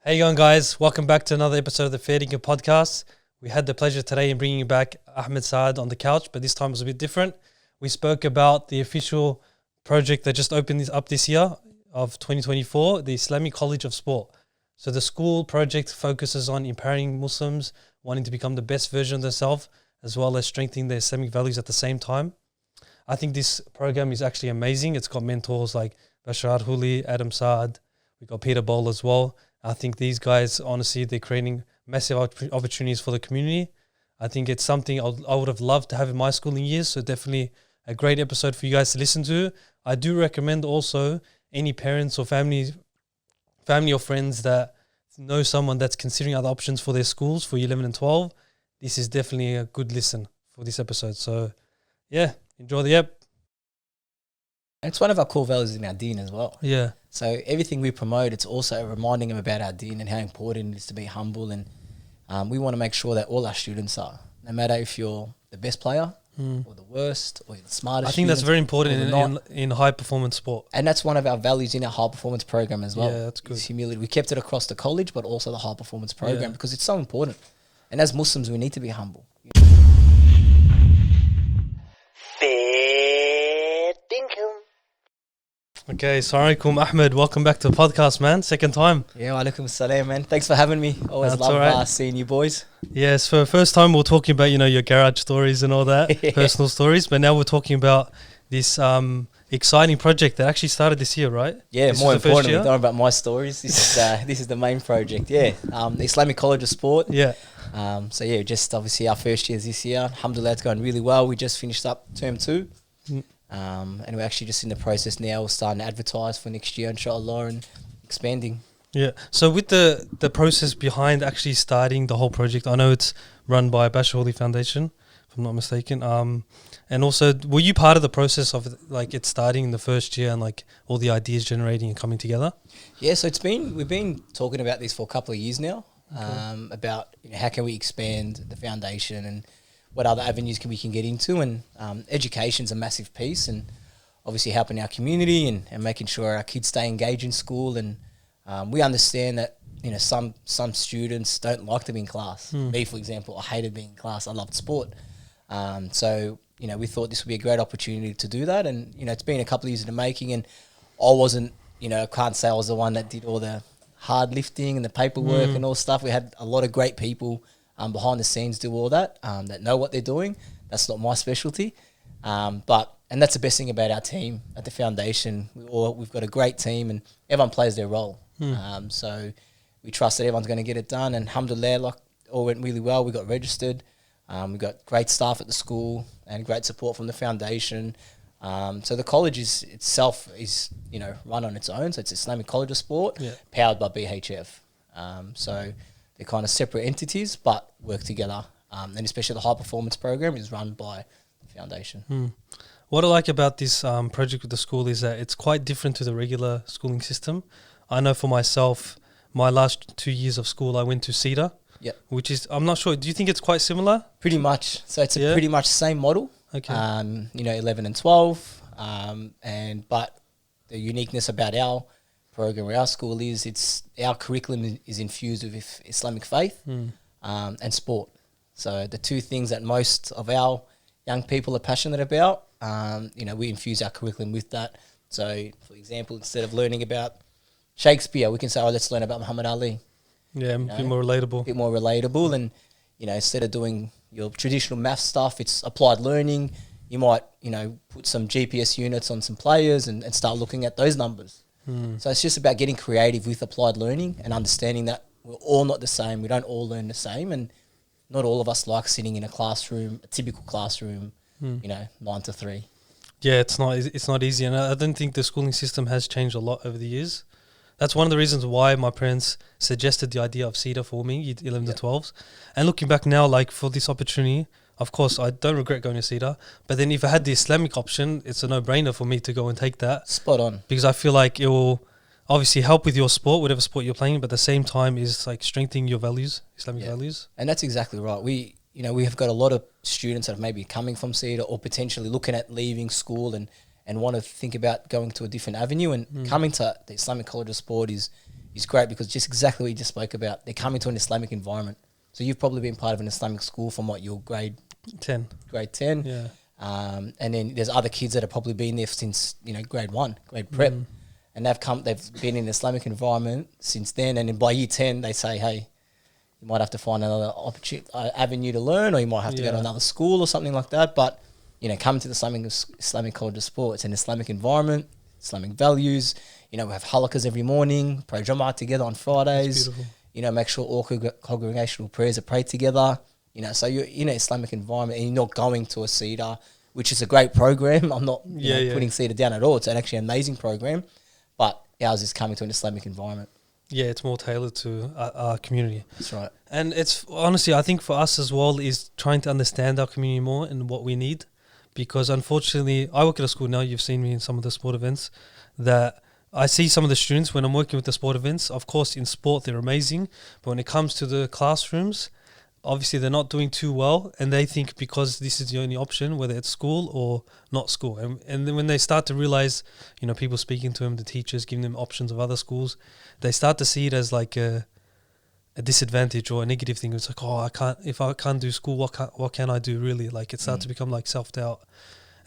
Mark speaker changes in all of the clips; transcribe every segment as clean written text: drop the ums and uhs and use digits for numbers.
Speaker 1: How you going, guys? Welcome back to another episode of the Fair Dinkum podcast. We had the pleasure today in bringing back Ahmed Saad on the couch, but this time was a bit different. We spoke about the official project that just opened up this year of 2024, the Islamic College of Sport. So the school project focuses on empowering Muslims wanting to become the best version of themselves, as well as strengthening their Islamic values at the same time. I think this program is actually amazing. It's got mentors like Bachelor Houli, Ahmed Saad. We've got Peter Bowl as well. I think these guys, honestly, they're creating massive opportunities for the community. I think it's something I would have loved to have in my schooling years. So definitely a great episode for you guys to listen to. I do recommend also any parents or family or friends that know someone that's considering other options for their schools for year 11 and 12. This is definitely a good listen for this episode. So yeah, enjoy the app.
Speaker 2: It's one of our core values in our deen as well.
Speaker 1: Yeah.
Speaker 2: So everything we promote, it's also reminding them about our deen and how important it is to be humble. And we want to make sure that all our students are, no matter if you're the best player or the worst or the smartest.
Speaker 1: I think that's very important in high performance sport.
Speaker 2: And that's one of our values in our high performance program as well.
Speaker 1: Yeah, that's good.
Speaker 2: It's humility. We kept it across the college, but also the high performance program because it's so important. And as Muslims, we need to be humble.
Speaker 1: Okay, Assalamualaikum Ahmed. Welcome back to the podcast, man. Second time.
Speaker 2: Yeah, walaikum salam, man. Thanks for having me. Always
Speaker 1: That's
Speaker 2: love seeing you boys.
Speaker 1: Yes, for the first time we're talking about, your garage stories and all that, personal stories. But now we're talking about this exciting project that actually started this year, right?
Speaker 2: Yeah,
Speaker 1: this
Speaker 2: more importantly, don't about my stories. This is the main project. Yeah, the Islamic College of Sport.
Speaker 1: Yeah.
Speaker 2: Just obviously our first year is this year. Alhamdulillah, it's going really well. We just finished up term 2. And we're actually just in the process now. We're starting to advertise for next year, inshallah, and expanding. Yeah.
Speaker 1: So with the process behind actually starting the whole project, I know it's run by Bachelor Houli Foundation, if I'm not mistaken. And also, were you part of the process of it starting in the first year and all the ideas generating and coming together?
Speaker 2: Yeah. So we've been talking about this for a couple of years now. Okay. About how can we expand the foundation and what other avenues we can get into, and education's a massive piece, and obviously helping our community and making sure our kids stay engaged in school. And we understand that some students don't like to be in class. Me, for example, I hated being in class. I loved sport. So we thought this would be a great opportunity to do that. And it's been a couple of years in the making, and I wasn't, I can't say I was the one that did all the hard lifting and the paperwork and all stuff. We had a lot of great people behind the scenes do all that know what they're doing. That's not my specialty. And that's the best thing about our team at the foundation. We've got a great team and everyone plays their role. So we trust that everyone's going to get it done. And alhamdulillah, all went really well. We got registered. We got great staff at the school and great support from the foundation. So the college itself is run on its own. So it's Islamic College of Sport, powered by BHF. So they're kind of separate entities, but work together. And especially the high performance program is run by the foundation.
Speaker 1: What I like about this project with the school is that it's quite different to the regular schooling system. I know for myself, my last 2 years of school, I went to CEDA, which is, I'm not sure, do you think it's quite similar?
Speaker 2: Pretty much. So it's a pretty much same model.
Speaker 1: Okay.
Speaker 2: 11 and 12. But the uniqueness about our program where our school is, our curriculum is infused with Islamic faith and sport. So the two things that most of our young people are passionate about, we infuse our curriculum with that. So, for example, instead of learning about Shakespeare, we can say, let's learn about Muhammad Ali.
Speaker 1: Yeah, a bit more relatable.
Speaker 2: And, instead of doing your traditional math stuff, it's applied learning. You might, put some GPS units on some players and start looking at those numbers. So it's just about getting creative with applied learning and understanding that we're all not the same. We don't all learn the same, and not all of us like sitting in a classroom, a typical classroom, 9 to 3.
Speaker 1: Yeah, it's not easy, and I don't think the schooling system has changed a lot over the years. That's one of the reasons why my parents suggested the idea of CEDA for me, 11 to 12s. And looking back now, for this opportunity, of course, I don't regret going to CEDA. But then if I had the Islamic option, it's a no-brainer for me to go and take that.
Speaker 2: Spot on.
Speaker 1: Because I feel like it will obviously help with your sport, whatever sport you're playing, but at the same time is strengthening your values, Islamic values.
Speaker 2: And that's exactly right. We have got a lot of students that are maybe coming from CEDA or potentially looking at leaving school and want to think about going to a different avenue. And coming to the Islamic College of Sport is is great because just exactly what you just spoke about, they're coming to an Islamic environment. So you've probably been part of an Islamic school from what, your grade
Speaker 1: 10.
Speaker 2: Grade 10.
Speaker 1: Yeah.
Speaker 2: And then there's other kids that have probably been there since, grade 1, grade prep. And they've been in an Islamic environment since then. And then by year 10, they say, hey, you might have to find another avenue to learn, or you might have to go to another school or something like that. But, coming to the Islamic College of Sport, it's an Islamic environment, Islamic values. We have halakas every morning, pray Jumu'ah together on Fridays. Make sure all congregational prayers are prayed together. So you're in an Islamic environment and you're not going to a Cedar, which is a great program. I'm not putting Cedar down at all. It's actually an amazing program. But ours is coming to an Islamic environment.
Speaker 1: Yeah, it's more tailored to our community.
Speaker 2: That's right.
Speaker 1: And it's honestly, I think for us as well, is trying to understand our community more and what we need. Because unfortunately, I work at a school now, you've seen me in some of the sport events, that I see some of the students when I'm working with the sport events. Of course, in sport, they're amazing. But when it comes to the classrooms, obviously they're not doing too well. And they think because this is the only option, whether it's school or not school. And then when they start to realize, people speaking to them, the teachers, giving them options of other schools, they start to see it as like a disadvantage or a negative thing. It's like, if I can't do school, what can I do really? Like it starts to become like self-doubt.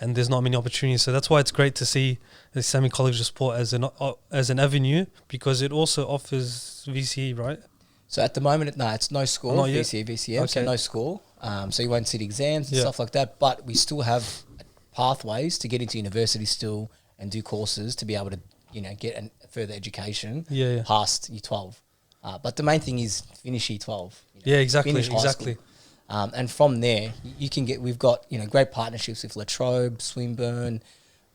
Speaker 1: And there's not many opportunities. So that's why it's great to see the Islamic College of Sport as an avenue, because it also offers VCE, right?
Speaker 2: So at the moment, it's no score, VCE, VCM, so no score. So you won't sit exams and stuff like that. But we still have pathways to get into university still and do courses to be able to, get a further education past year 12. But the main thing is finish year 12.
Speaker 1: Exactly.
Speaker 2: And from there, you can get. We've got great partnerships with La Trobe, Swinburne.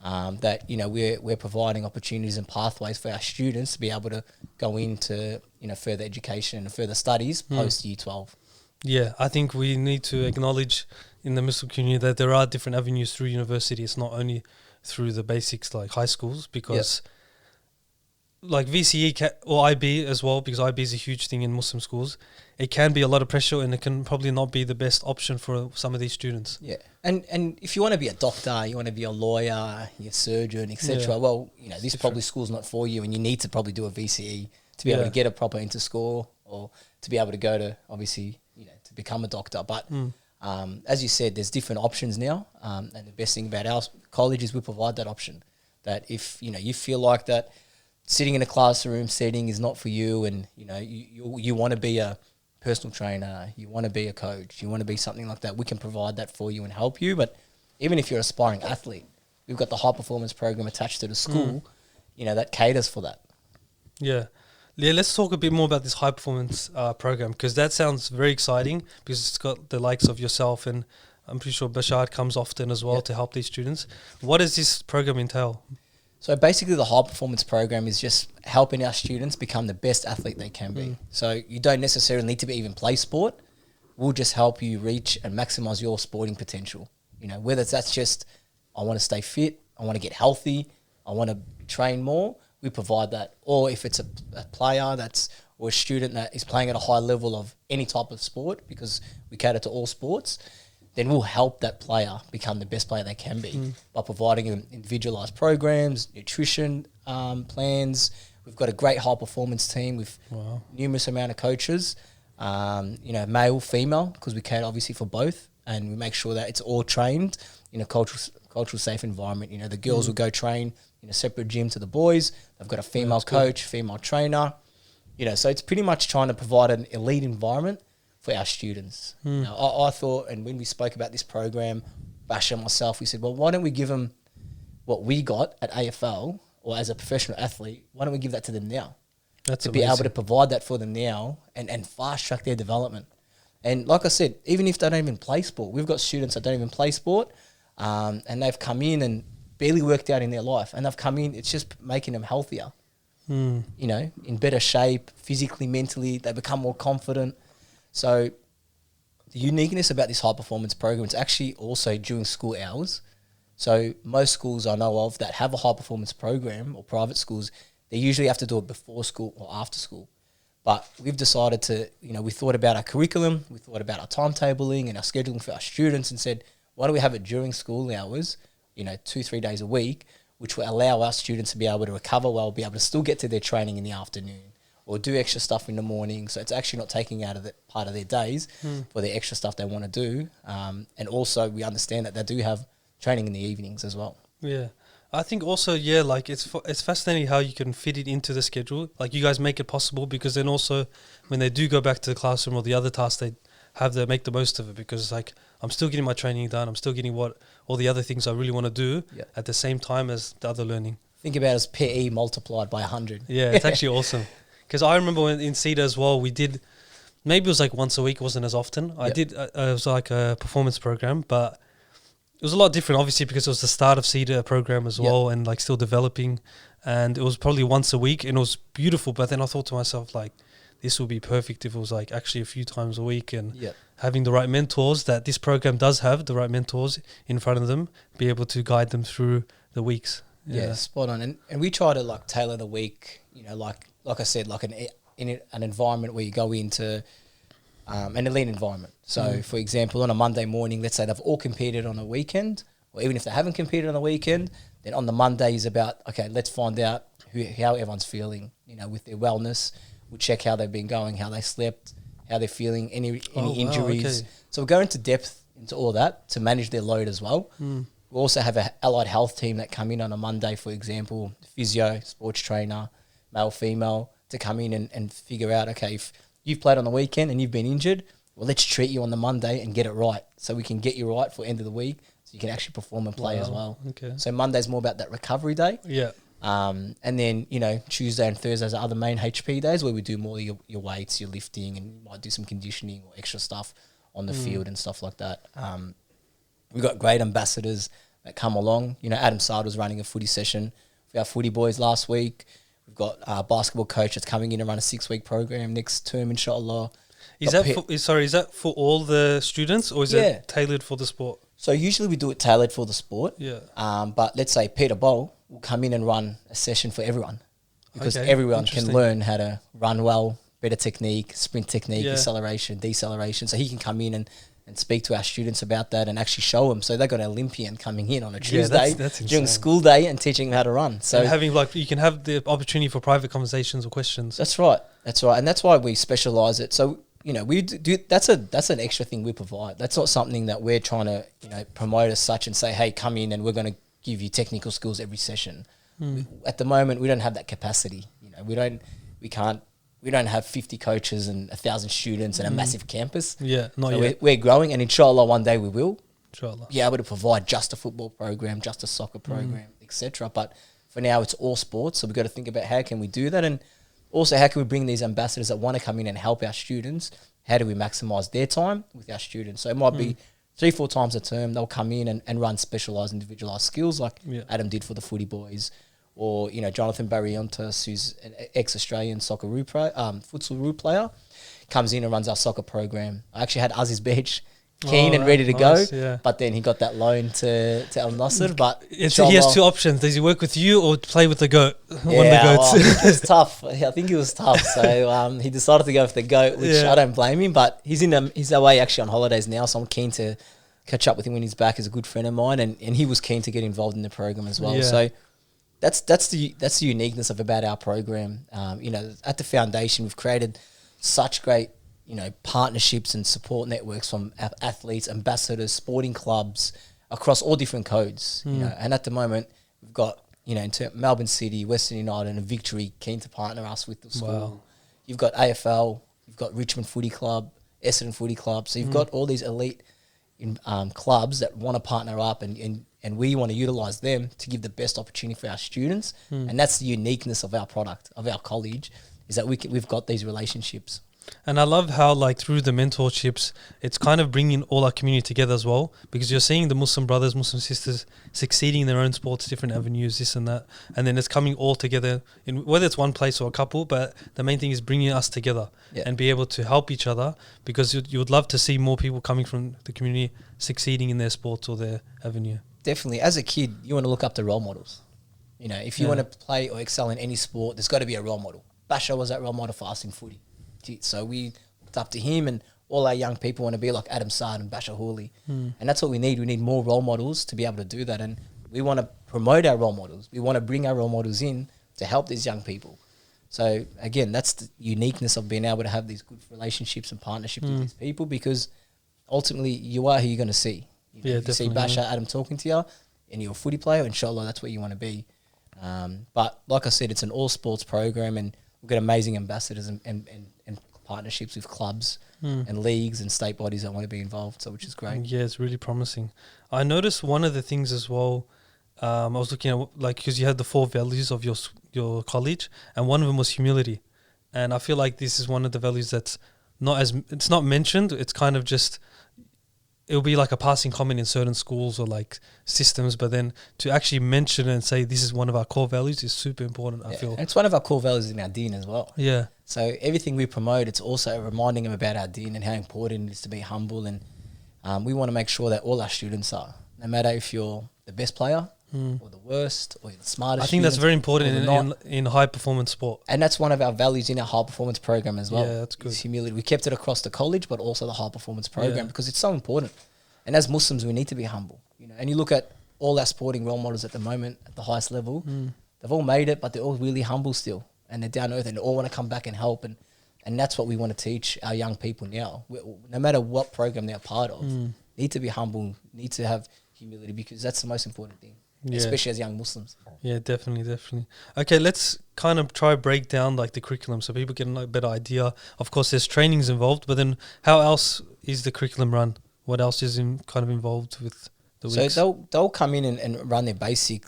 Speaker 2: That we're providing opportunities and pathways for our students to be able to go into further education and further studies post year 12.
Speaker 1: Yeah, I think we need to acknowledge in the Muslim community that there are different avenues through university. It's not only through the basics like high schools, because like VCE or IB as well, because IB is a huge thing in Muslim schools. It can be a lot of pressure, and it can probably not be the best option for some of these students. Yeah,
Speaker 2: and if you want to be a doctor, you want to be a lawyer, you're a surgeon, etc. Well, this probably school's not for you, and you need to probably do a VCE to be able to get a proper inter-score, or to be able to go to, obviously, to become a doctor. But as you said, there's different options now, and the best thing about our college is we provide that option. That if you feel like that sitting in a classroom setting is not for you, and you want to be a personal trainer, you want to be a coach, you want to be something like that, we can provide that for you and help you. But even if you're an aspiring athlete, we've got the high performance program attached to the school, that caters for that.
Speaker 1: Yeah, let's talk a bit more about this high performance program, because that sounds very exciting, because it's got the likes of yourself, and I'm pretty sure Bashar comes often as well to help these students. What does this program entail?
Speaker 2: So basically the high performance program is just helping our students become the best athlete they can be. So you don't necessarily need to even play sport. We'll just help you reach and maximize your sporting potential. Whether that's just, I want to stay fit, I want to get healthy, I want to train more, we provide that. Or if it's a player or a student that is playing at a high level of any type of sport, because we cater to all sports, then we'll help that player become the best player they can be by providing them individualized programs, nutrition plans. We've got a great high performance team with numerous amount of coaches, male, female, because we cater obviously for both, and we make sure that it's all trained in a cultural safe environment. The girls will go train in a separate gym to the boys. They've got a female coach, female trainer. So it's pretty much trying to provide an elite environment for our students. I thought, and when we spoke about this program, Basha and myself, we said, well, why don't we give them what we got at AFL or as a professional athlete? Why don't we give that to them now?
Speaker 1: That's
Speaker 2: to
Speaker 1: amazing.
Speaker 2: Be able to provide that for them now and fast track their development. And like I said, even if they don't even play sport, we've got students that don't even play sport, and they've come in and barely worked out in their life, and they've come in, it's just making them healthier, in better shape, physically, mentally, they become more confident. So the uniqueness about this high performance program, it's actually also during school hours. So most schools I know of that have a high performance program, or private schools, they usually have to do it before school or after school. But we've decided to, we thought about our curriculum, we thought about our timetabling and our scheduling for our students, and said, why don't we have it during school hours, 2-3 days a week, which will allow our students to be able to recover well, be able to still get to their training in the afternoon, or do extra stuff in the morning. So it's actually not taking out of the part of their days for the extra stuff they want to do. And also we understand that they do have training in the evenings as well.
Speaker 1: Yeah. I think also, yeah, like it's fascinating how you can fit it into the schedule. Like you guys make it possible, because then also when they do go back to the classroom or the other tasks, they have to make the most of it, because like I'm still getting my training done. I'm still getting all the other things I really want to do at the same time as the other learning.
Speaker 2: Think about it as PE multiplied by 100.
Speaker 1: Yeah, it's actually awesome. Because I remember when in CEDA as well, we did, maybe it was like once a week, it wasn't as often. I did, it was like a performance program, but it was a lot different, obviously, because it was the start of CEDA program as well, and like still developing. And it was probably once a week, and it was beautiful. But then I thought to myself, like, this would be perfect if it was like actually a few times a week, and having the right mentors that this program does have, the right mentors in front of them, be able to guide them through the weeks.
Speaker 2: Yeah, spot on. And we try to like tailor the week, you know, like I said, like in an environment where you go into an elite environment. So, for example, on a Monday morning, let's say they've all competed on a weekend, or even if they haven't competed on the weekend, then on the Monday is about, okay, let's find out how everyone's feeling, you know, with their wellness. We'll check how they've been going, how they slept, how they're feeling, any injuries. Okay. So we'll go into depth into all that to manage their load as well. We also have an allied health team that come in on a Monday, for example, physio, sports trainer, male, female, to come in and figure out, okay, if you've played on the weekend and you've been injured, well, let's treat you on the Monday and get it right, so we can get you right for end of the week, so you can actually perform and play as well. Okay. So Monday's more about that recovery day. Yeah. And then, you know, Tuesday and Thursdays are other main HP days where we do more of your weights, your lifting, and you might do some conditioning or extra stuff on the field and stuff like that. We've got great ambassadors that come along. You know, Ahmed Saad was running a footy session for our footy boys last week. We've got a basketball coach that's coming in to run a 6-week program next term, inshallah.
Speaker 1: Is that for all the students, or is it tailored for the sport?
Speaker 2: So usually we do it tailored for the sport. Yeah. But let's say Peter Bowl will come in and run a session for everyone, because everyone can learn how to run well, better technique, sprint technique, acceleration, deceleration. So he can come in and speak to our students about that and actually show them. So they've got an Olympian coming in on a Tuesday during school day and teaching them how to run. So
Speaker 1: and having you can have the opportunity for private conversations or questions.
Speaker 2: That's right. And that's why we specialise it. So, you know, we do that's an extra thing we provide. That's not something that we're trying to, you know, promote as such and say, hey, come in and we're going to give you technical skills every session. At the moment, we don't have that capacity. You know, we don't have 50 coaches and 1,000 students and a massive campus. Yeah, not yet. We're growing, and inshallah one day we will. Inshallah. Be able to provide just a football program, just a soccer program, etc. But for now, it's all sports. So we've got to think about how can we do that, and also how can we bring these ambassadors that want to come in and help our students. How do we maximise their time with our students? So it might be 3-4 times a term they'll come in and run specialised, individualised skills like Adam did for the footy boys. Or, you know, Jonathan Barrientos, who's an ex-Australian futsal player, comes in and runs our soccer program. I actually had Aziz Beach keen and ready to go, but then he got that loan to Al Nassr. But
Speaker 1: he has two options. Does he work with you or play with the GOAT? One
Speaker 2: of the goats. Well, it was tough. I think it was tough. So he decided to go for the GOAT, which I don't blame him. But he's away actually on holidays now, so I'm keen to catch up with him when he's back. He's a good friend of mine, and he was keen to get involved in the program as well. Yeah. So that's the uniqueness about our program. You know, at the foundation, we've created such great, you know, partnerships and support networks from athletes, ambassadors, sporting clubs across all different codes. You know, and at the moment, we've got, you know, Melbourne City, Western United, and Victory keen to partner us with the school. Wow. You've got AFL, you've got Richmond Footy Club, Essendon Footy Club. So you've got all these elite clubs that want to partner up, and we want to utilise them to give the best opportunity for our students. And that's the uniqueness of our product, of our college, is that we've got these relationships.
Speaker 1: And I love how, like, through the mentorships, it's kind of bringing all our community together as well, because you're seeing the Muslim brothers, Muslim sisters succeeding in their own sports, different avenues, this and that. And then it's coming all together, in whether it's one place or a couple, but the main thing is bringing us together and be able to help each other, because you would love to see more people coming from the community succeeding in their sports or their avenue.
Speaker 2: Definitely. As a kid, you want to look up to role models. You know, if you want to play or excel in any sport, there's got to be a role model. Basha was that role model for us in footy. So we looked up to him, and all our young people want to be like Ahmed Saad and Bachelor Houli. And that's what we need. We need more role models to be able to do that. And we want to promote our role models. We want to bring our role models in to help these young people. So again, that's the uniqueness of being able to have these good relationships and partnerships with these people, because ultimately you are who you're going to see. If you see Basha Adam talking to you and you're a footy player, inshallah, that's what you want to be. But like I said, it's an all sports program, and we've got amazing ambassadors and partnerships with clubs and leagues and state bodies that want to be involved, so which is great.
Speaker 1: Yeah, it's really promising. I noticed one of the things as well, I was looking at, like, because you had the 4 values of your college, and one of them was humility. And I feel like this is one of the values that's it's not mentioned. It's kind of just, it'll be like a passing comment in certain schools or like systems, but then to actually mention and say this is one of our core values is super important, I feel.
Speaker 2: And it's one of our core values in our deen as well.
Speaker 1: Yeah.
Speaker 2: So everything we promote, it's also reminding them about our deen and how important it is to be humble. And we want to make sure that all our students are, no matter if you're the best player or the worst or the smartest.
Speaker 1: I think that's very important in high performance sport.
Speaker 2: And that's one of our values in our high performance program as well.
Speaker 1: Yeah, that's good.
Speaker 2: It's humility. We kept it across the college, but also the high performance program because it's so important. And as Muslims, we need to be humble. And you look at all our sporting role models at the moment at the highest level, they've all made it, but they're all really humble still. And they're down to earth and they all want to come back and help. And that's what we want to teach our young people now. No matter what program they're part of, need to be humble, need to have humility, because that's the most important thing, especially as young Muslims.
Speaker 1: Yeah, definitely. Okay, let's kind of try break down like the curriculum so people get a better idea. Of course, there's trainings involved, but then how else is the curriculum run? What else is kind of involved with the weeks?
Speaker 2: So they'll come in and run their basic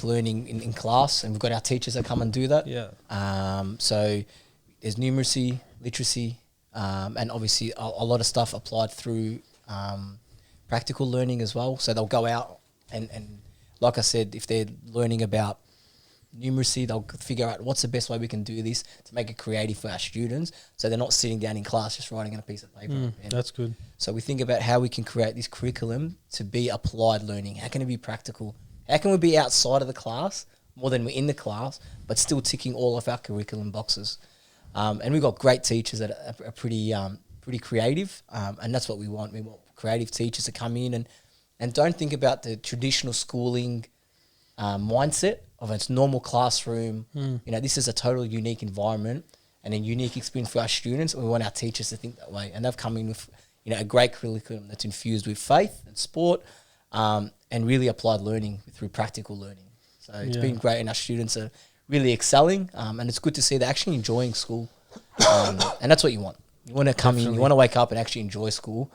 Speaker 2: learning in class, and we've got our teachers that come and do that.
Speaker 1: Yeah.
Speaker 2: So there's numeracy, literacy, and obviously a lot of stuff applied through practical learning as well. So they'll go out and like I said, if they're learning about numeracy, they'll figure out what's the best way we can do this to make it creative for our students, so they're not sitting down in class just writing on a piece of paper.
Speaker 1: That's good.
Speaker 2: So we think about how we can create this curriculum to be applied learning. How can it be practical? How can we be outside of the class more than we're in the class, but still ticking all of our curriculum boxes? And we've got great teachers that are pretty creative, and that's what we want. We want creative teachers to come in and don't think about the traditional schooling mindset of its normal classroom. This is a totally unique environment and a unique experience for our students, and we want our teachers to think that way. And they've come in with a great curriculum that's infused with faith and sport, and really applied learning through practical learning. So it's been great, and our students are really excelling, and it's good to see they're actually enjoying school. And that's what you want. You want to come in, you want to wake up and actually enjoy school.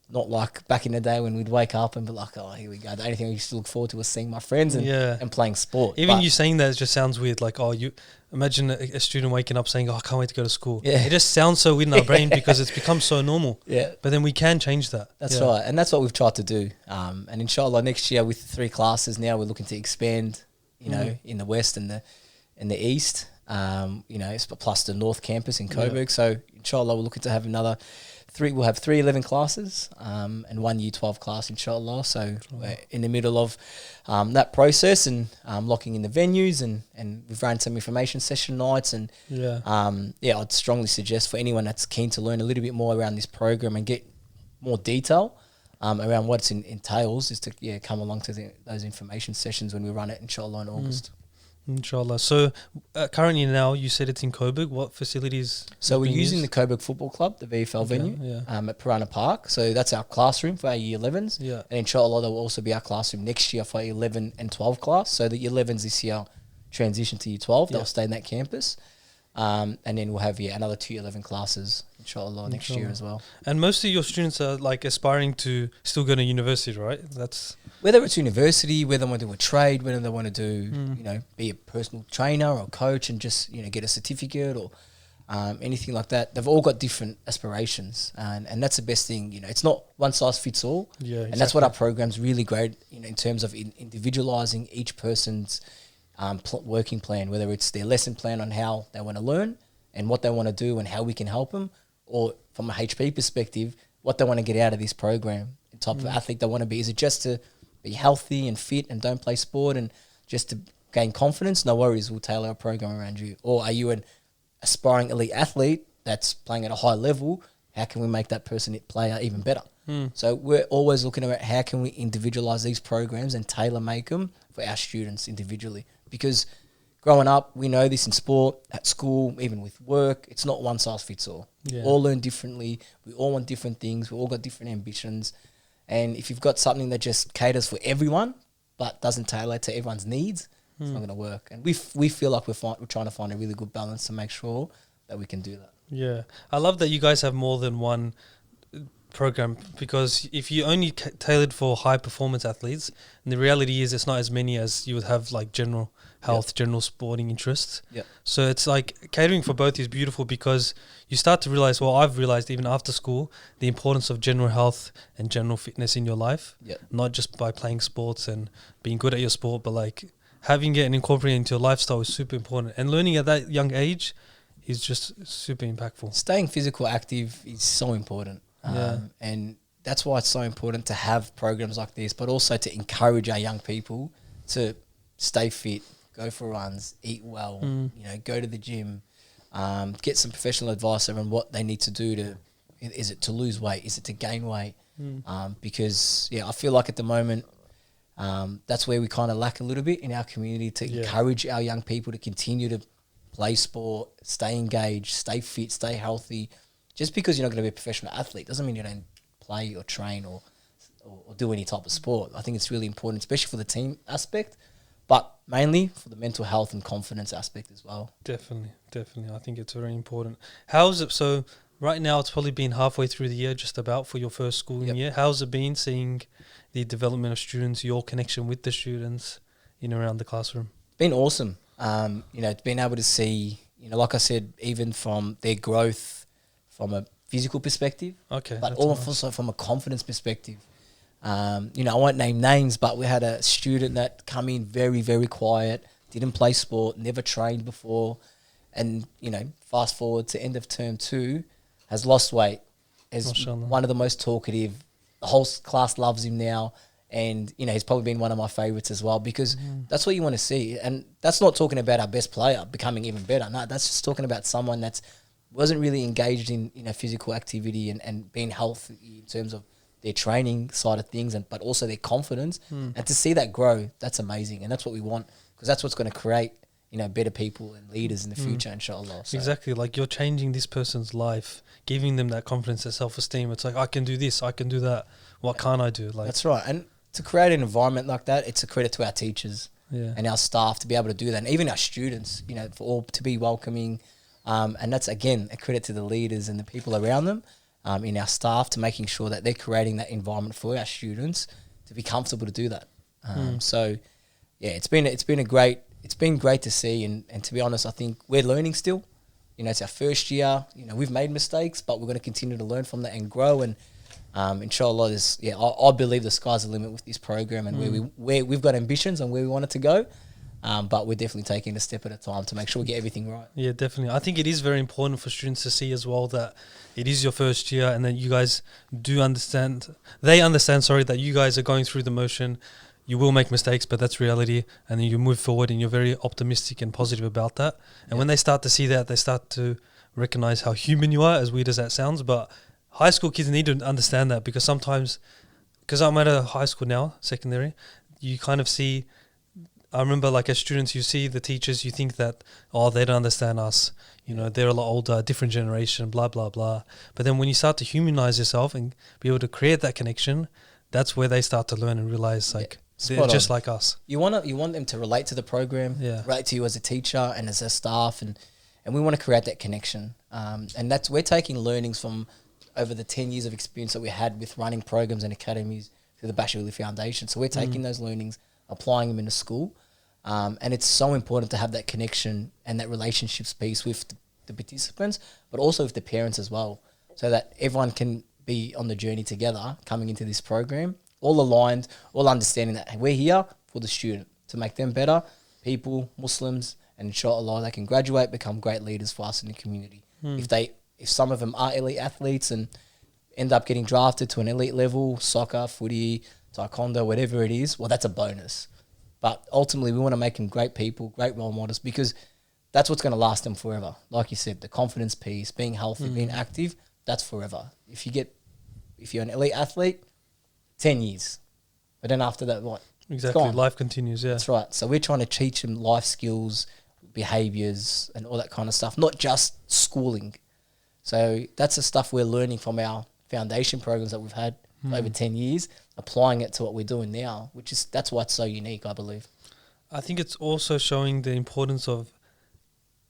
Speaker 2: Not like back in the day when we'd wake up and be like, oh, here we go. The only thing I used to look forward to was seeing my friends and playing sport.
Speaker 1: Even you saying that just sounds weird. Like, you imagine a student waking up saying, oh, I can't wait to go to school. Yeah. It just sounds so weird in our brain because it's become so normal. Yeah. But then we can change that.
Speaker 2: That's right. And that's what we've tried to do. And inshallah next year with the 3 classes now, we're looking to expand, in the West and the East, plus the North Campus in Coburg. Yeah. So inshallah we're looking to have another 3. We'll have 3 11 classes and 1 Year 12 class, inshallah. So we're in the middle of that process and locking in the venues, and we've run some information session nights. And I'd strongly suggest for anyone that's keen to learn a little bit more around this program and get more detail around what it entails, is to come along to those information sessions when we run it, inshallah, in August.
Speaker 1: Inshallah. So currently now you said it's in Coburg. What facilities?
Speaker 2: So we're using the Coburg Football Club, the VFL venue, at Piranha Park. So that's our classroom for our Year 11s. Yeah. And inshallah that will also be our classroom next year for our 11 and 12 class. So the Year 11s this year transition to Year 12. They'll stay in that campus. And then we'll have another 2 Year 11 classes, inshallah, next year as well. And
Speaker 1: most of your students are like aspiring to still go to university, right? That's
Speaker 2: whether it's university, whether they want to do a trade, whether they want to do, be a personal trainer or coach and just, get a certificate or anything like that. They've all got different aspirations, and that's the best thing. It's not one size fits all. Yeah, exactly. And that's what our program's really great, in terms of individualizing each person's working plan, whether it's their lesson plan on how they want to learn and what they want to do and how we can help them, or from a HP perspective, what they want to get out of this program, the type of athlete they want to be. Is it just to be healthy and fit and don't play sport and just to gain confidence? No worries, we'll tailor a program around you. Or are you an aspiring elite athlete that's playing at a high level? How can we make that player even better? So we're always looking at how can we individualize these programs and tailor make them for our students individually, because growing up, we know this in sport, at school, even with work, it's not one size fits all. We all learn differently. We all want different things. We all got different ambitions. And if you've got something that just caters for everyone but doesn't tailor to everyone's needs, it's not going to work. And we feel like we're trying to find a really good balance to make sure that we can do that.
Speaker 1: Yeah. I love that you guys have more than one program, because if you only tailored for high performance athletes, and the reality is it's not as many as you would have like general health, general sporting interests. So it's like catering for both is beautiful, because you start to realize, well, I've realized even after school, the importance of general health and general fitness in your life, not just by playing sports and being good at your sport, but like having it and incorporating it into your lifestyle is super important. And learning at that young age is just super impactful.
Speaker 2: Staying physical active is so important. And that's why it's so important to have programs like this, but also to encourage our young people to stay fit, go for runs, eat well, go to the gym, get some professional advice around what they need to do is it to lose weight? Is it to gain weight? Because I feel like at the moment, that's where we kind of lack a little bit in our community, to encourage our young people to continue to play sport, stay engaged, stay fit, stay healthy. Just because you're not going to be a professional athlete doesn't mean you don't play or train or do any type of sport. I think it's really important, especially for the team aspect, but mainly for the mental health and confidence aspect as well.
Speaker 1: Definitely. I think it's very important. How's it? So right now it's probably been halfway through the year, just about, for your first schooling year. How's it been seeing the development of students, your connection with the students in and around the classroom?
Speaker 2: Been awesome. Being able to see, like I said, even from their growth from a physical perspective, but also from a confidence perspective. I won't name names, but we had a student that come in very, very quiet, didn't play sport, never trained before, and fast forward to end of term 2, has lost weight, is one of the most talkative. The whole class loves him now, and he's probably been one of my favourites as well, because that's what you want to see. And that's not talking about our best player becoming even better. No, that's just talking about someone that's wasn't really engaged in physical activity and being healthy in terms of their training side of things, but also their confidence. And to see that grow, that's amazing. And that's what we want, because that's what's going to create better people and leaders in the future, inshallah. So
Speaker 1: exactly, like you're changing this person's life, giving them that confidence and self-esteem. It's like, I can do this, I can do that. What can't I do? Like,
Speaker 2: that's right. And to create an environment like that, it's a credit to our teachers and our staff to be able to do that, and even our students, for all to be welcoming. And that's, again, a credit to the leaders and the people around them, in our staff, to making sure that they're creating that environment for our students to be comfortable to do that. So, it's been great to see. And to be honest, I think we're learning still. It's our first year. We've made mistakes, but we're going to continue to learn from that and grow. And inshallah, I believe the sky's the limit with this program, and where we've got ambitions and where we want it to go. But we're definitely taking a step at a time to make sure we get everything right.
Speaker 1: Yeah, definitely. I think it is very important for students to see as well that it is your first year, and that you guys do understand. They understand, that you guys are going through the motion. You will make mistakes, but that's reality. And then you move forward, and you're very optimistic and positive about that. And when they start to see that, they start to recognize how human you are, as weird as that sounds. But high school kids need to understand that, because sometimes, because I'm at a high school now, secondary, you kind of see, I remember, like, as students, you see the teachers, you think that, they don't understand us. They're a lot older, different generation, blah, blah, blah. But then when you start to humanize yourself and be able to create that connection, that's where they start to learn and realize, they're just like us.
Speaker 2: You want them to relate to the program, relate to you as a teacher and as a staff, and we want to create that connection. And we're taking learnings from over the 10 years of experience that we had with running programs and academies through the Bachelor Houli Foundation. So we're taking those learnings, applying them in a school. And it's so important to have that connection and that relationships piece with the participants, but also with the parents as well, so that everyone can be on the journey together coming into this program, all aligned, all understanding that we're here for the student to make them better people, Muslims, and inshallah they can graduate, become great leaders for us in the community. If some of them are elite athletes and end up getting drafted to an elite level, soccer, footy, taekwondo, whatever it is, well, that's a bonus. But ultimately, we want to make them great people, great role models, because that's what's going to last them forever. Like you said, the confidence piece, being healthy, being active, that's forever. If you're an elite athlete, 10 years. But then after that, what?
Speaker 1: Exactly, life continues, yeah.
Speaker 2: That's right. So we're trying to teach them life skills, behaviours and all that kind of stuff, not just schooling. So that's the stuff we're learning from our foundation programs that we've had for over 10 years, applying it to what we're doing now, that's why it's so unique, I believe.
Speaker 1: I think it's also showing the importance of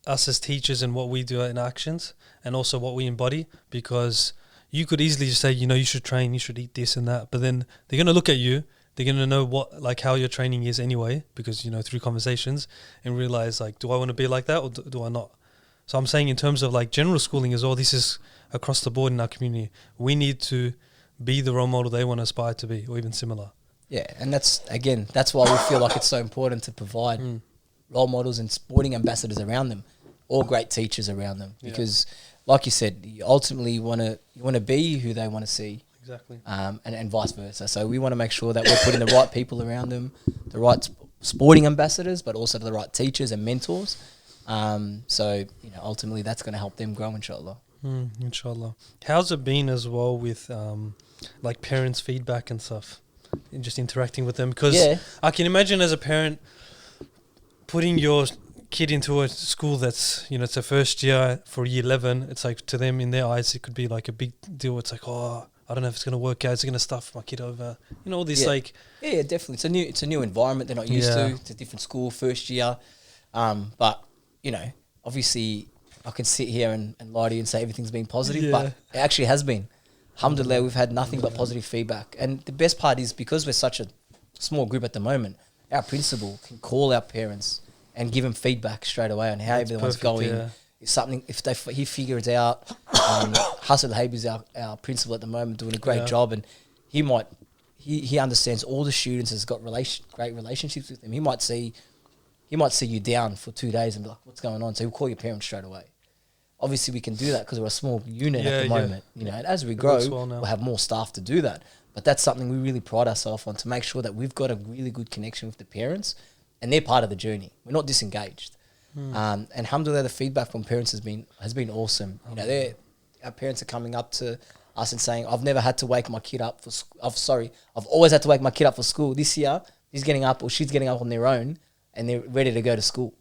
Speaker 1: us as teachers and what we do in actions and also what we embody, because you could easily just say, you should train, you should eat this and that, but then they're going to look at you, they're going to know how your training is anyway, because, through conversations, and realize, do I want to be like that or do I not? So I'm saying in terms of general schooling as well, this is across the board in our community. We need to be the role model they want to aspire to be, or even similar.
Speaker 2: Yeah, and that's why we feel like it's so important to provide role models and sporting ambassadors around them, or great teachers around them, because like you said, you ultimately want to be who they want to see.
Speaker 1: Exactly.
Speaker 2: And vice versa. So we want to make sure that we're putting the right people around them, the right sporting ambassadors, but also the right teachers and mentors. So ultimately that's going to help them grow, inshallah.
Speaker 1: Inshallah. How's it been as well with parents' feedback and stuff, and just interacting with them? Because I can imagine as a parent putting your kid into a school that's it's a first year for year 11. It's to them, in their eyes, it could be a big deal. It's I don't know if it's going to work out. It's going to stuff my kid over. All this
Speaker 2: yeah, definitely. It's a new environment they're not used to. It's a different school, first year. But obviously I can sit here and lie to you and say everything's been positive, but it actually has been. Alhamdulillah, we've had nothing but positive feedback. And the best part is, because we're such a small group at the moment, our principal can call our parents and give them feedback straight away on how everyone's going. Yeah. If something, he figures out, Hassan Haib is our principal at the moment, doing a great job, and he understands all the students, has got great relationships with them. He might see you down for 2 days and be like, what's going on? So he'll call your parents straight away. Obviously, we can do that because we're a small unit at the moment. And as we grow, we'll have more staff to do that. But that's something we really pride ourselves on, to make sure that we've got a really good connection with the parents, and they're part of the journey. We're not disengaged. And alhamdulillah, the feedback from parents has been awesome. Our parents are coming up to us and saying, I've never had to wake my kid up for I've always had to wake my kid up for school. This year, he's getting up, or she's getting up on their own, and they're ready to go to school.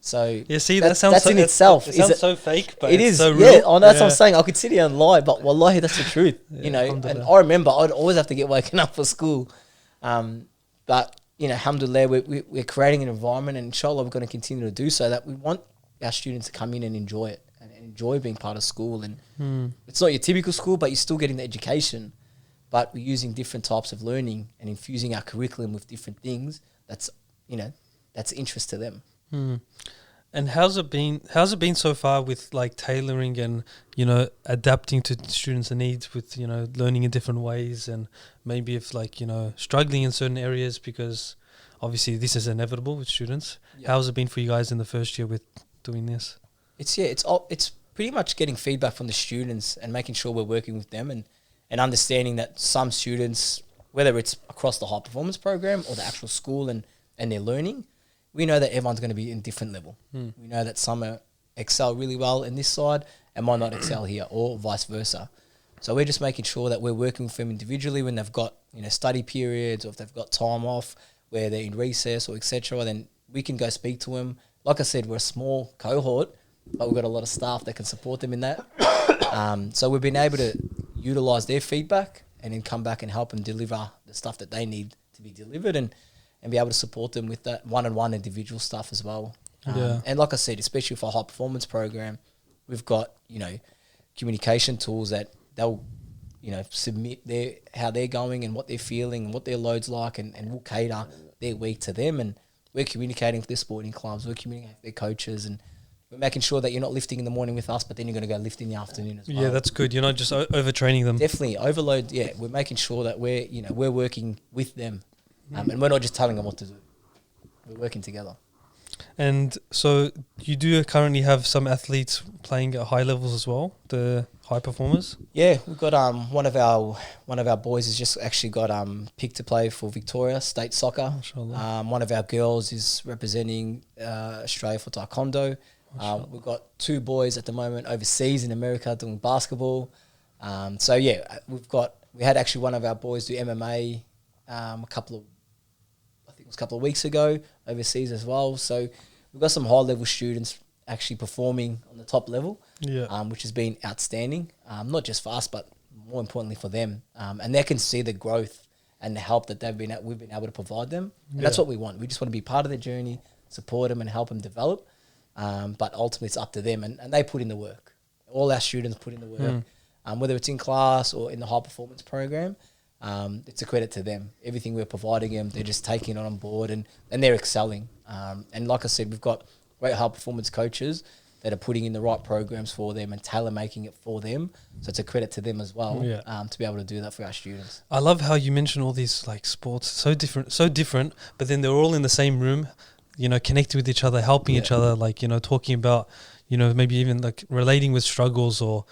Speaker 2: So
Speaker 1: that sounds
Speaker 2: that's in itself.
Speaker 1: It sounds so fake, but
Speaker 2: it is
Speaker 1: so real.
Speaker 2: Yeah, that's what I'm saying. I could sit here and lie, but wallahi, that's the truth. And I remember I'd always have to get woken up for school. But alhamdulillah, we're creating an environment, and inshallah we're going to continue to do so, that we want our students to come in and enjoy it, and enjoy being part of school. And it's not your typical school, but you're still getting the education, but we're using different types of learning and infusing our curriculum with different things that's interest to them.
Speaker 1: And how's it been so far with tailoring and adapting to students' needs with learning in different ways, and maybe if struggling in certain areas, because obviously this is inevitable with students. How's it been for you guys in the first year with doing this?
Speaker 2: It's pretty much getting feedback from the students and making sure we're working with them, and understanding that some students, whether it's across the high performance program or the actual school and their learning, we know that everyone's going to be in different level. We know that some excel really well in this side and might not excel here, or vice versa. So we're just making sure that we're working with them individually when they've got study periods, or if they've got time off where they're in recess or etc. Then we can go speak to them. Like I said, we're a small cohort, but we've got a lot of staff that can support them in that. So we've been able to utilise their feedback and then come back and help them deliver the stuff that they need to be delivered, and be able to support them with that one-on-one individual stuff as well. And like I said, especially for a high performance program, we've got, communication tools that they'll, submit how they're going and what they're feeling and what their load's like, and we'll cater their week to them. And we're communicating with their sporting clubs, we're communicating with their coaches, and we're making sure that you're not lifting in the morning with us, but then you're going to go lift in the afternoon as well.
Speaker 1: Yeah, that's good. You're not just overtraining them.
Speaker 2: Definitely. Overload, we're making sure that we're working with them. And we're not just telling them what to do. We're working together.
Speaker 1: And so you do currently have some athletes playing at high levels as well, the high performers?
Speaker 2: Yeah, we've got one of our boys has just actually got picked to play for Victoria State Soccer. One of our girls is representing Australia for Taekwondo. We've got 2 boys at the moment overseas in America doing basketball. We had actually one of our boys do MMA a couple of weeks ago overseas as well. So we've got some high level students actually performing on the top level, which has been outstanding, not just for us, but more importantly for them. And they can see the growth and the help that we've been able to provide them. And that's what we want. We just want to be part of their journey, support them and help them develop. But ultimately it's up to them, and they put in the work. All our students put in the work, whether it's in class or in the high performance program. It's a credit to them. Everything we're providing them, they're just taking it on board, and they're excelling. And like I said, we've got great high performance coaches that are putting in the right programs for them and tailor making it for them. So it's a credit to them as well, to be able to do that for our students.
Speaker 1: I love how you mention all these like sports, so different, but then they're all in the same room, connecting with each other, helping each other, like, talking about, maybe even like relating with struggles or,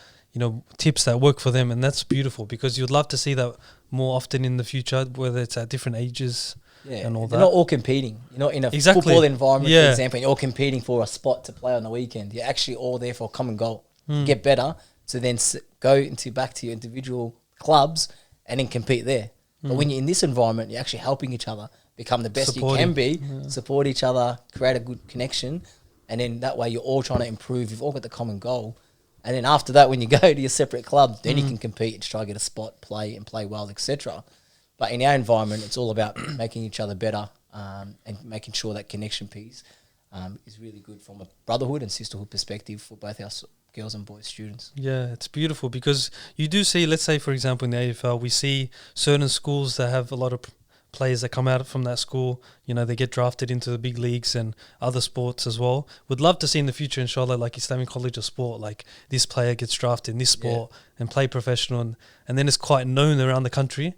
Speaker 1: tips that work for them. And that's beautiful, because you'd love to see that more often in the future, whether it's at different ages and all that.
Speaker 2: You're not all competing. You're not in a football environment, for example, and you're all competing for a spot to play on the weekend. You're actually all there for a common goal. Get better, to then go back to your individual clubs and then compete there. But when you're in this environment, you're actually helping each other become the best you can be, support each other, create a good connection, and then that way you're all trying to improve. You've all got the common goal. And then after that, when you go to your separate clubs, then you can compete and try to get a spot, play well, etc. But in our environment, it's all about making each other better, and making sure that connection piece is really good from a brotherhood and sisterhood perspective for both our girls and boys students.
Speaker 1: Yeah, it's beautiful, because you do see, let's say, for example, in the AFL, we see certain schools that have a lot of players that come out from that school, they get drafted into the big leagues and other sports as well. Would love to see in the future, inshallah, like Islamic College of Sport, like this player gets drafted in this sport and play professional, and then it's quite known around the country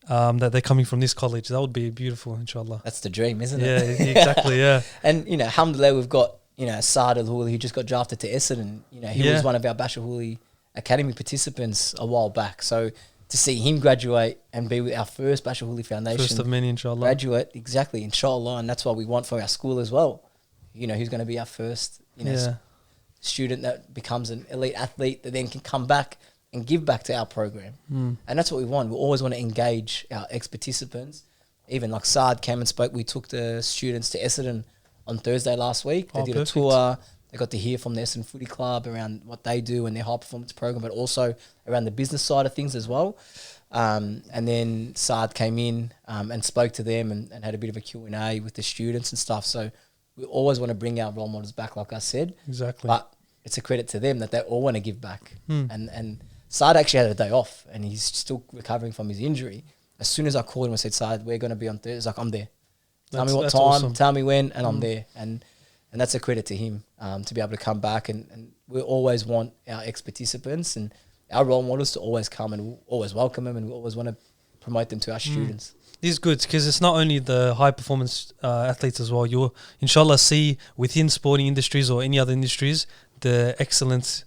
Speaker 1: that they're coming from this college. That would be beautiful, inshallah.
Speaker 2: That's the dream, isn't
Speaker 1: it? Yeah, exactly, yeah.
Speaker 2: And, alhamdulillah, we've got, Saad Houli, who just got drafted to Essendon. He was one of our Bachelor Houli Academy participants a while back. So to see him graduate and be with our first Bachelor Houli Foundation.
Speaker 1: First of many, inshallah.
Speaker 2: Graduate, exactly, inshallah. And that's what we want for our school as well. Who's going to be our first, student that becomes an elite athlete that then can come back and give back to our program. And that's what we want. We always want to engage our ex-participants. Even like Saad came and spoke. We took the students to Essendon on Thursday last week. They did a tour. They got to hear from the Essendon Footy Club around what they do and their high performance program, but also around the business side of things as well. And then Saad came in and spoke to them and had a bit of a Q&A with the students and stuff. So we always want to bring our role models back, like I said.
Speaker 1: Exactly.
Speaker 2: But it's a credit to them that they all want to give back. And Saad actually had a day off, and he's still recovering from his injury. As soon as I called him, I said, Saad, we're going to be on Thursday. He's like, I'm there. Tell me what time, awesome. Tell me when, and I'm there. And that's a credit to him to be able to come back. And we always want our ex-participants and our role models to always come, and we'll always welcome them, and we always want to promote them to our students.
Speaker 1: This is good, because it's not only the high-performance athletes as well. You'll, inshallah, see within sporting industries or any other industries the excellence,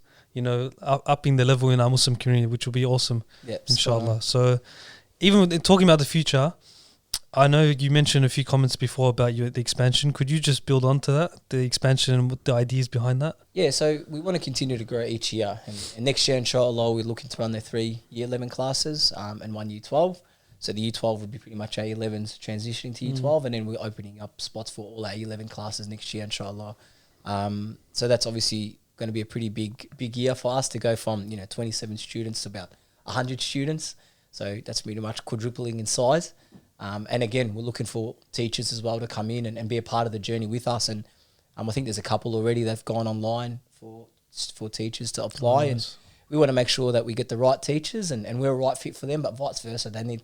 Speaker 1: upping the level in our Muslim community, which will be awesome, inshallah. So even talking about the future, I know you mentioned a few comments before about the expansion. Could you just build on to that, the expansion and what the ideas behind that?
Speaker 2: Yeah, so we want to continue to grow each year. And next year, inshallah, we're looking to run the 3 Year 11 classes and 1 Year 12. So the Year 12 would be pretty much our Year 11s transitioning to Year 12, and then we're opening up spots for all our Year 11 classes next year, inshallah. So that's obviously going to be a pretty big year for us to go from 27 students to about 100 students. So that's pretty much quadrupling in size. And again, we're looking for teachers as well to come in and be a part of the journey with us. And I think there's a couple already that've gone online for teachers to apply. Nice. And we want to make sure that we get the right teachers and we're a right fit for them, but vice versa. We need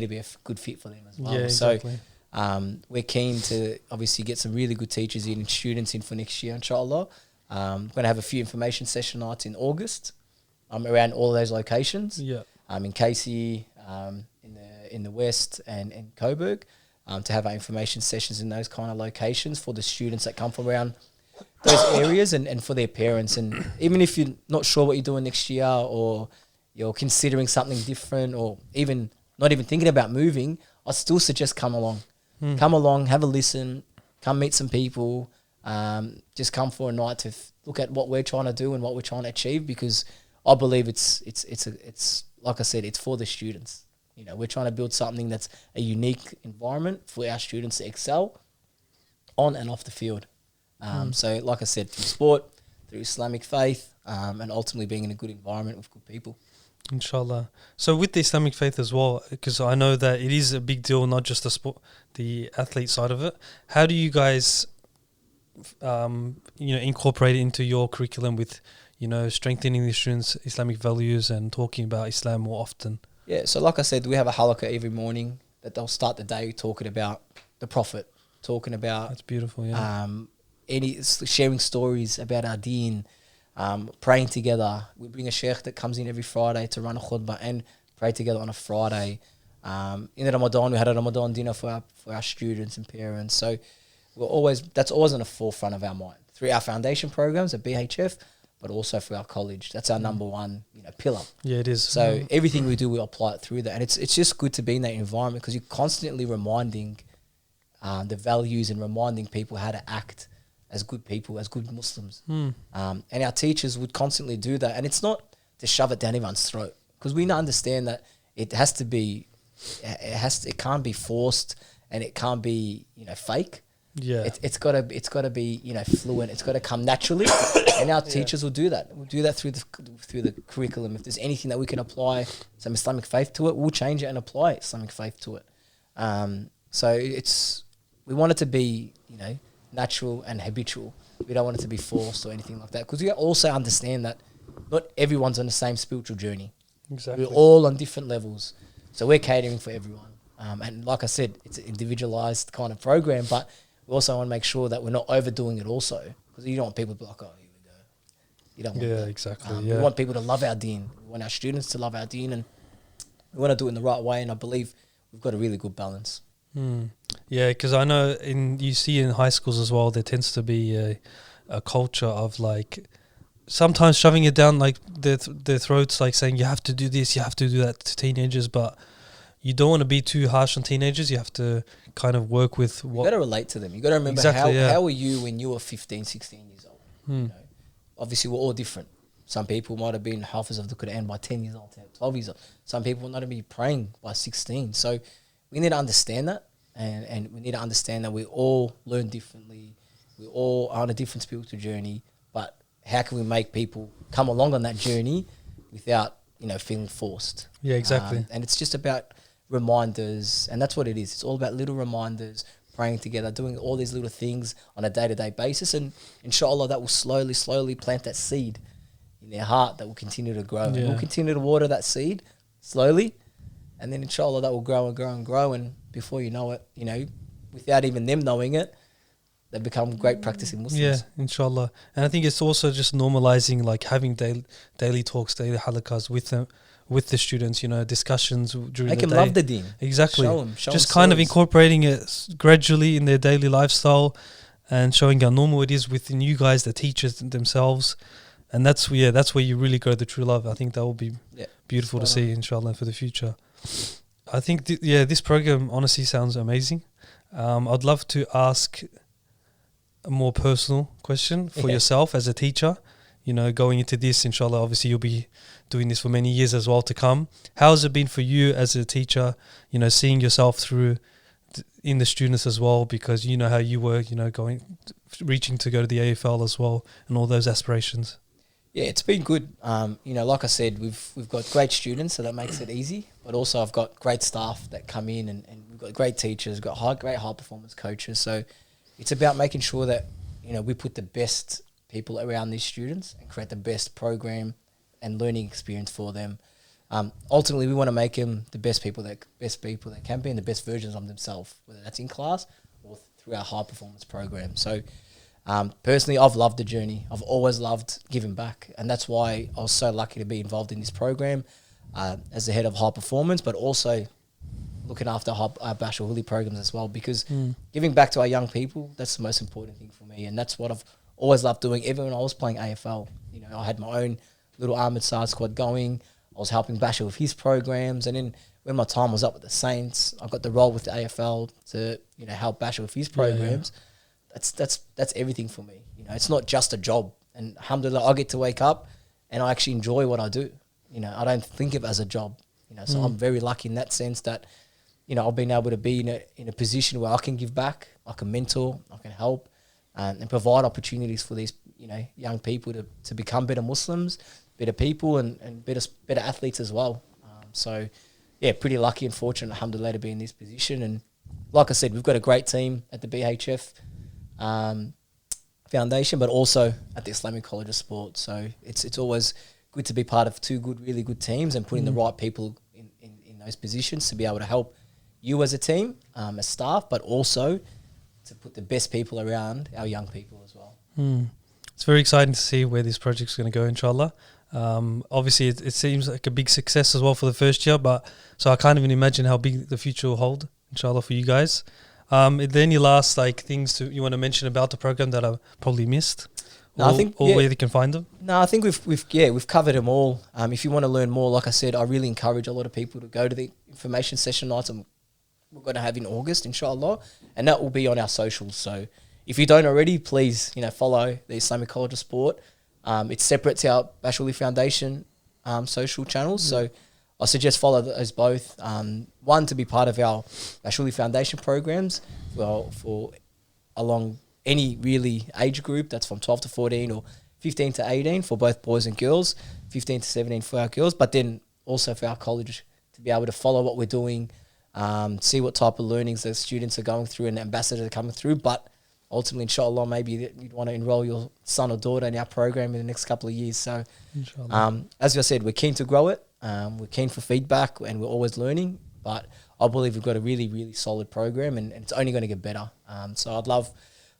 Speaker 2: to be a good fit for them as well.
Speaker 1: Yeah, exactly.
Speaker 2: So we're keen to obviously get some really good teachers in and students in for next year, inshallah. We're going to have a few information session nights in August around all of those locations.
Speaker 1: Yeah.
Speaker 2: In Casey, in the West and in Coburg, to have our information sessions in those kind of locations for the students that come from around those areas and for their parents. And even if you're not sure what you're doing next year, or you're considering something different, or even not even thinking about moving, I still suggest come along. Come along, have a listen, come meet some people, just come for a night to look at what we're trying to do and what we're trying to achieve, because I believe it's like I said, it's for the students. We're trying to build something that's a unique environment for our students to excel on and off the field. So like I said, through sport, through Islamic faith, and ultimately being in a good environment with good people.
Speaker 1: Inshallah. So with the Islamic faith as well, because I know that it is a big deal, not just the sport, the athlete side of it. How do you guys, incorporate it into your curriculum with, strengthening the students' Islamic values and talking about Islam more often?
Speaker 2: Yeah, so like I said, we have a halaqah every morning that they'll start the day talking about the Prophet, talking about
Speaker 1: That's beautiful, yeah.
Speaker 2: sharing stories about our deen, praying together. We bring a sheikh that comes in every Friday to run a khutbah and pray together on a Friday. In the Ramadan, we had a Ramadan dinner for our students and parents. So that's always on the forefront of our mind through our foundation programs at BHF, but also for our college. That's our number one, pillar.
Speaker 1: Yeah, it is.
Speaker 2: So everything we do, we apply it through that, and it's just good to be in that environment because you're constantly reminding the values and reminding people how to act as good people, as good Muslims. And our teachers would constantly do that, and it's not to shove it down everyone's throat because we understand that it has to be, it can't be forced and it can't be fake.
Speaker 1: Yeah,
Speaker 2: it's gotta be fluent. It's gotta come naturally, and our teachers will do that. We'll do that through the curriculum. If there's anything that we can apply some Islamic faith to it, we'll change it and apply Islamic faith to it. So we want it to be natural and habitual. We don't want it to be forced or anything like that because we also understand that not everyone's on the same spiritual journey.
Speaker 1: exactly.
Speaker 2: We're all on different levels, so we're catering for everyone. And like I said, it's an individualized kind of program, but we also want to make sure that we're not overdoing it also because you don't want people to be like, oh, here we go. You don't want that.
Speaker 1: Exactly.
Speaker 2: We want people to love our deen. We want our students to love our deen, and we want to do it in the right way, and I believe we've got a really good balance.
Speaker 1: Yeah, because I know you see in high schools as well, there tends to be a culture of like sometimes shoving it down like their throats, like saying you have to do this, you have to do that to teenagers, but you don't want to be too harsh on teenagers. You have to kind of work with what...
Speaker 2: You got to relate to them. You got to remember how were you when you were 15, 16 years old? Obviously, we're all different. Some people might have been Hafiz of the Quran by 10 years old, 12 years old. Some people might have been praying by 16. So we need to understand that, and we need to understand that we all learn differently. We all are on a different spiritual journey, but how can we make people come along on that journey without, feeling forced?
Speaker 1: Yeah, exactly.
Speaker 2: And it's just about reminders, and that's what it is. It's all about little reminders, praying together, doing all these little things on a day-to-day basis, and inshallah that will slowly plant that seed in their heart that will continue to grow. And we'll continue to water that seed slowly, and then inshallah that will grow and grow and grow, and before you know it, without even them knowing it, they become great practicing Muslims.
Speaker 1: Yeah, inshallah. And I think it's also just normalizing, like having daily talks, daily halakas with them, with the students, discussions during the day.
Speaker 2: Make them love the deen.
Speaker 1: Exactly.
Speaker 2: Show
Speaker 1: just
Speaker 2: them
Speaker 1: kind of
Speaker 2: stories.
Speaker 1: incorporating it gradually in their daily lifestyle and showing how normal it is within you guys, the teachers themselves. And that's where you really grow the true love. I think that will be beautiful to see, inshallah, for the future. I think, this program honestly sounds amazing. I'd love to ask a more personal question for yourself as a teacher. Going into this, inshallah, obviously you'll be doing this for many years as well to come. How has it been for you as a teacher, seeing yourself through in the students as well, because you know how you were, reaching to go to the AFL as well and all those aspirations?
Speaker 2: Yeah, it's been good. Like I said, we've got great students, so that makes it easy. But also I've got great staff that come in, and we've got great teachers, we've got great high performance coaches. So it's about making sure that, we put the best people around these students and create the best program and learning experience for them. Ultimately, we want to make them the best people that can be and the best versions of themselves, whether that's in class or through our high performance program. So personally, I've loved the journey. I've always loved giving back, and that's why I was so lucky to be involved in this program as the head of high performance, but also looking after our Bachelor Houli programs as well, because giving back to our young people, that's the most important thing for me, and that's what I've always loved doing. Even when I was playing AFL, I had my own little Ahmed Saad squad going. I was helping Bashar with his programs, and then when my time was up with the Saints, I got the role with the AFL to help Bashar with his programs. That's everything for me. It's not just a job, and alhamdulillah, I get to wake up and I actually enjoy what I do. I don't think of it as a job. So I'm very lucky in that sense that I've been able to be in a position where I can give back, I can mentor, I can help, and provide opportunities for these, young people to become better Muslims, better people, and better athletes as well. So, yeah, pretty lucky and fortunate, alhamdulillah, to be in this position. And like I said, we've got a great team at the BHF Foundation, but also at the Islamic College of Sport. So it's always good to be part of two really good teams and putting the right people in those positions to be able to help you as a team, as staff, but also to put the best people around our young people as well.
Speaker 1: It's very exciting to see where this project's going to go, inshallah. Obviously, it seems like a big success as well for the first year, but so I can't even imagine how big the future will hold, inshallah, for you guys. Are there any last things you want to mention about the program that I probably missed?
Speaker 2: No, I think
Speaker 1: where they can find them.
Speaker 2: No, I think we've covered them all. If you want to learn more, like I said, I really encourage a lot of people to go to the information session nights we're going to have in August, inshallah, and that will be on our socials. So if you don't already, please follow the Islamic College of Sport. It's separate to our Bachelor Houli Foundation social channels. So I suggest follow those both. One, to be part of our Bachelor Houli Foundation programs for along any really age group, that's from 12 to 14 or 15 to 18 for both boys and girls, 15 to 17 for our girls, but then also for our college to be able to follow what we're doing, see what type of learnings the students are going through and ambassadors are coming through. But ultimately, inshallah, maybe you'd want to enroll your son or daughter in our program in the next couple of years. So, as I said, we're keen to grow it. We're keen for feedback, and we're always learning. But I believe we've got a really, really solid program, and it's only going to get better. So I'd love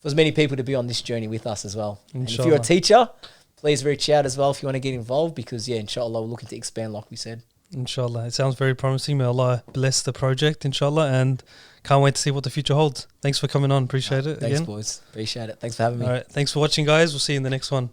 Speaker 2: for as many people to be on this journey with us as well. And if you're a teacher, please reach out as well if you want to get involved, because, inshallah, we're looking to expand like we said.
Speaker 1: Inshallah. It sounds very promising. May Allah bless the project, inshallah, and can't wait to see what the future holds. Thanks for coming on. Appreciate it.
Speaker 2: Thanks,
Speaker 1: again.
Speaker 2: boys. Appreciate it. Thanks for having me.
Speaker 1: All right. Thanks for watching, guys. We'll see you in the next one.